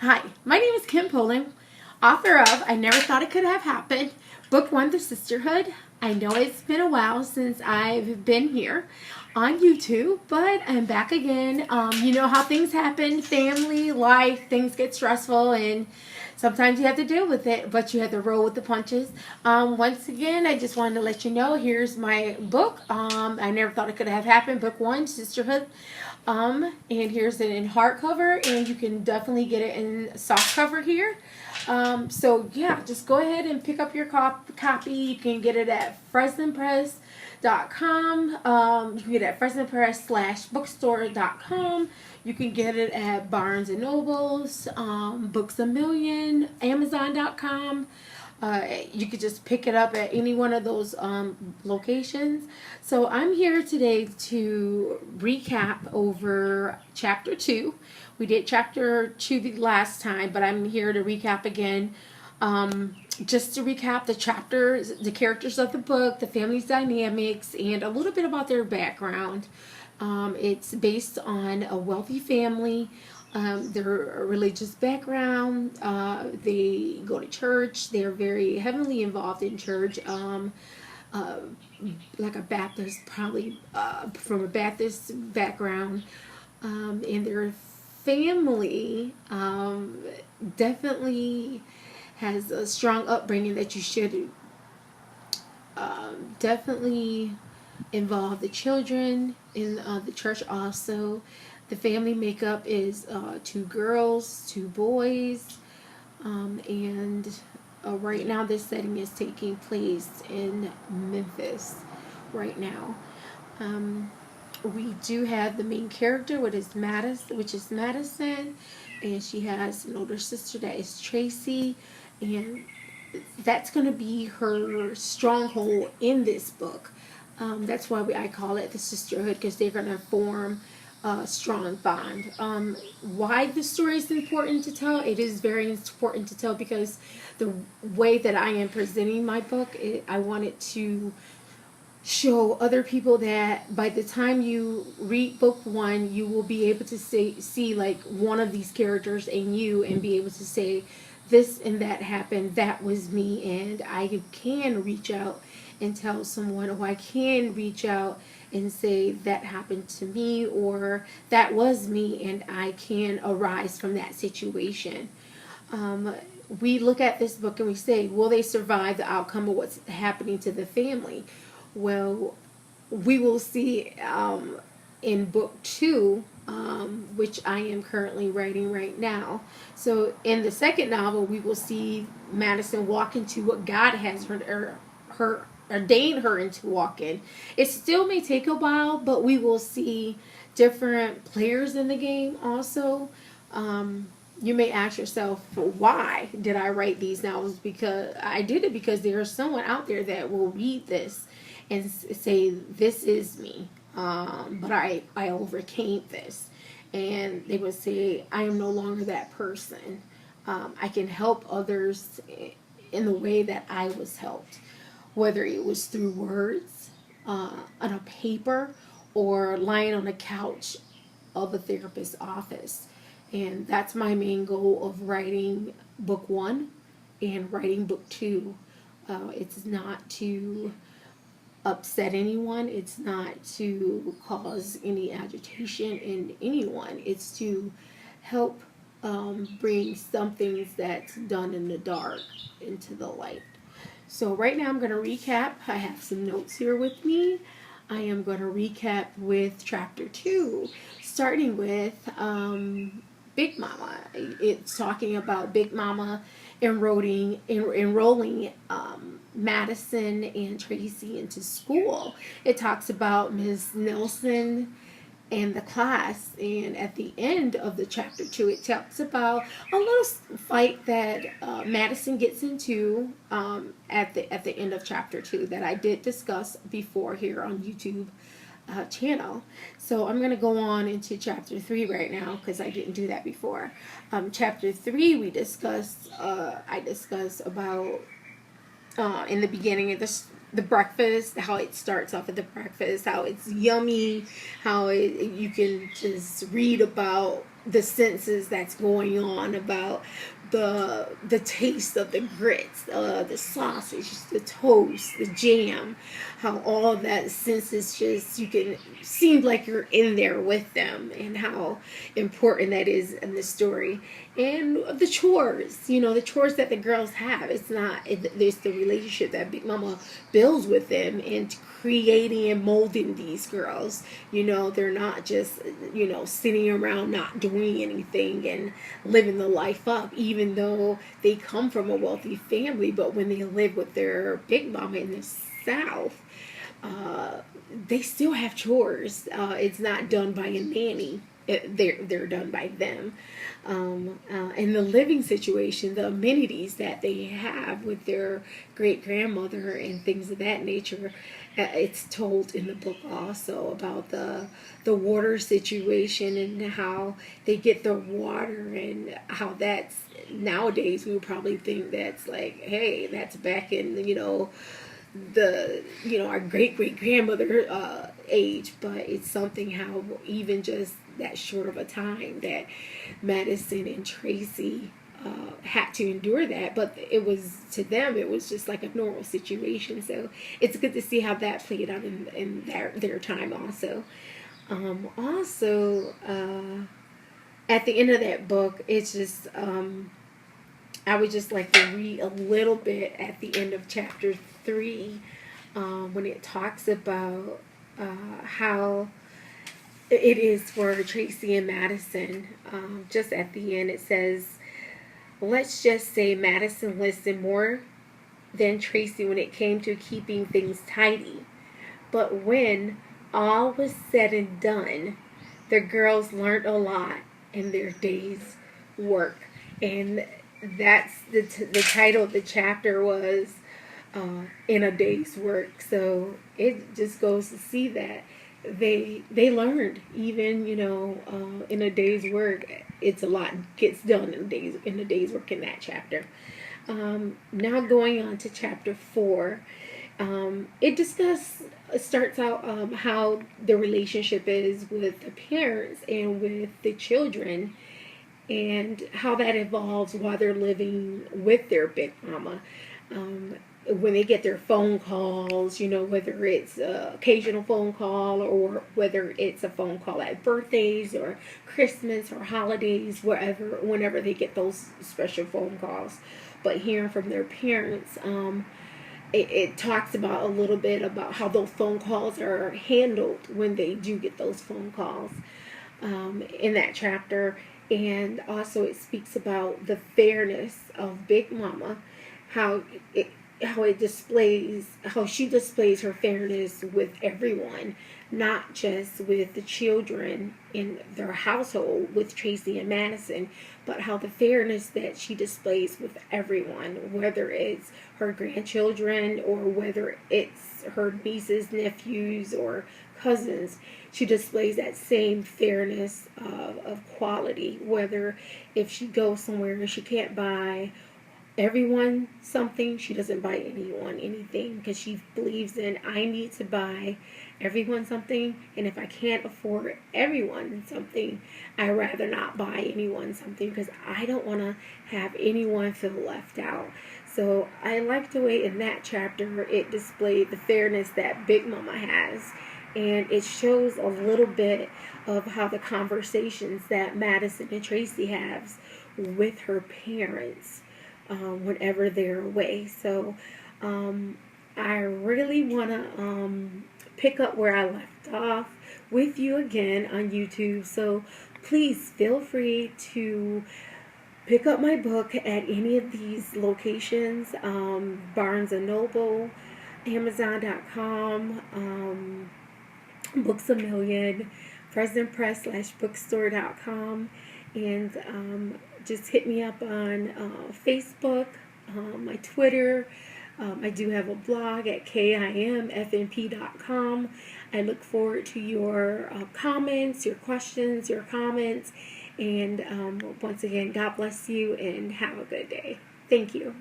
Hi, my name is Kim Polland, author of I Never Thought It Could Have Happened, Book 1, The Sisterhood. I know it's been a while since I've been here on YouTube, but I'm back again. You know how things happen, family, life, things get stressful, and sometimes you have to deal with it, but you have to roll with the punches. Once again, I just wanted to let you know, here's my book. I Never Thought It Could Have Happened, Book 1, Sisterhood. And here's it in hardcover, and you can definitely get it in softcover here. So yeah, just go ahead and pick up your copy. You can get it at FresdenPress.com. You can get it at FresdenPress/bookstore.com. You can get it at Barnes and Nobles, Books a Million, Amazon.com. You could just pick it up at any one of those locations. So I'm here today to recap over chapter 2. We did chapter 2 the last time, but I'm here to recap again. Just to recap the chapters, the characters of the book, the family's dynamics, and a little bit about their background. It's based on a wealthy family, their religious background. They go to church. They're very heavily involved in church. Like a Baptist, probably from a Baptist background. And their family definitely has a strong upbringing that you should definitely involve the children in the church also. The family makeup is 2 girls, 2 boys, and right now this setting is taking place in Memphis right now. We do have the main character, which is Madison, and she has an older sister that is Tracy, and that's going to be her stronghold in this book. That's why I call it the sisterhood, because they're going to form a strong bond. Why the story is important to tell? It is very important to tell because the way that I am presenting my book, I want it to show other people that by the time you read book 1, you will be able to see like one of these characters in you and be able to say, this and that happened, that was me, and I can reach out and tell someone, or I can reach out and say that happened to me, or that was me, and I can arise from that situation. We look at this book and we say, will they survive the outcome of what's happening to the family? Well, we will see in book 2, which I am currently writing right now. So in the second novel, we will see Madison walk into what God has her ordained her into walk in. It still may take a while, but we will see different players in the game also. You may ask yourself, why did I write these novels? Because I did it because there's someone out there that will read this and say, this is me, but I overcame this. And they would say, I am no longer that person. I can help others in the way that I was helped, whether it was through words, on a paper, or lying on a couch of a therapist's office. And that's my main goal of writing book 1 and writing book 2. It's not to upset anyone. It's not to cause any agitation in anyone. It's to help bring some things that's done in the dark into the light. So right now I'm going to recap. I have some notes here with me. I am going to recap with chapter 2, starting with Big Mama. It's talking about Big Mama enrolling Madison and Tracy into school. It talks about Ms. Nelson and the class, and at the end of the chapter 2, it talks about a little fight that Madison gets into at the end of chapter 2 that I did discuss before here on YouTube channel. So I'm going to go on into chapter 3 right now because I didn't do that before. Chapter 3, we discussed I discussed about in the beginning of the breakfast, how it starts off at the breakfast, how it's yummy, how you can just read about the senses that's going on about the taste of the grits, the sausage, the toast, the jam, how all that senses just you can seem like you're in there with them, and how important that is in the story. And the chores, the chores that the girls have. It's not there's the relationship that Big Mama builds with them, and creating and molding these girls. They're not just sitting around not doing anything and living the life up, even though they come from a wealthy family. But when they live with their Big Mama in the South, they still have chores. It's not done by a nanny. They're done by them. And the living situation, the amenities that they have with their great grandmother and things of that nature, it's told in the book also about the water situation and how they get their water, and how that's nowadays we would probably think that's like, hey, that's back in our great grandmother age. But it's something how even just that short of a time that Madison and Tracy had to endure that, but it was, to them, it was just like a normal situation. So it's good to see how that played out in their time also. At the end of that book, it's just I would just like to read a little bit at the end of chapter 3, when it talks about how it is for Tracy and Madison. Just at the end, it says, let's just say Madison listened more than Tracy when it came to keeping things tidy. But when all was said and done, the girls learned a lot in their day's work. And that's the title of the chapter was in a day's work. So it just goes to see that they learned, even in a day's work, it's a lot gets done in a day's work in that chapter. Now going on to chapter 4, it starts out how the relationship is with the parents and with the children, and how that evolves while they're living with their Big Mama. When they get their phone calls, whether it's an occasional phone call or whether it's a phone call at birthdays or Christmas or holidays, whenever they get those special phone calls. But hearing from their parents, it talks about a little bit about how those phone calls are handled when they do get those phone calls in that chapter. And also it speaks about the fairness of Big Mama, how she displays her fairness with everyone, not just with the children in their household with Tracy and Madison, but how the fairness that she displays with everyone, whether it's her grandchildren or whether it's her nieces, nephews, or cousins. She displays that same fairness of quality, whether if she goes somewhere and she can't buy everyone something, she doesn't buy anyone anything, because she believes in, I need to buy everyone something, and if I can't afford everyone something, I rather not buy anyone something, because I don't want to have anyone feel left out. So I like the way in that chapter it displayed the fairness that Big Mama has, and it shows a little bit of how the conversations that Madison and Tracy has with her parents whenever they're away. So I really want to pick up where I left off with you again on YouTube. So please feel free to pick up my book at any of these locations, Barnes & Noble, Amazon.com, Books A Million, President Press /bookstore.com, and just hit me up on Facebook, my Twitter. I do have a blog at kimfnp.com. I look forward to your comments, your questions, your comments. And once again, God bless you and have a good day. Thank you.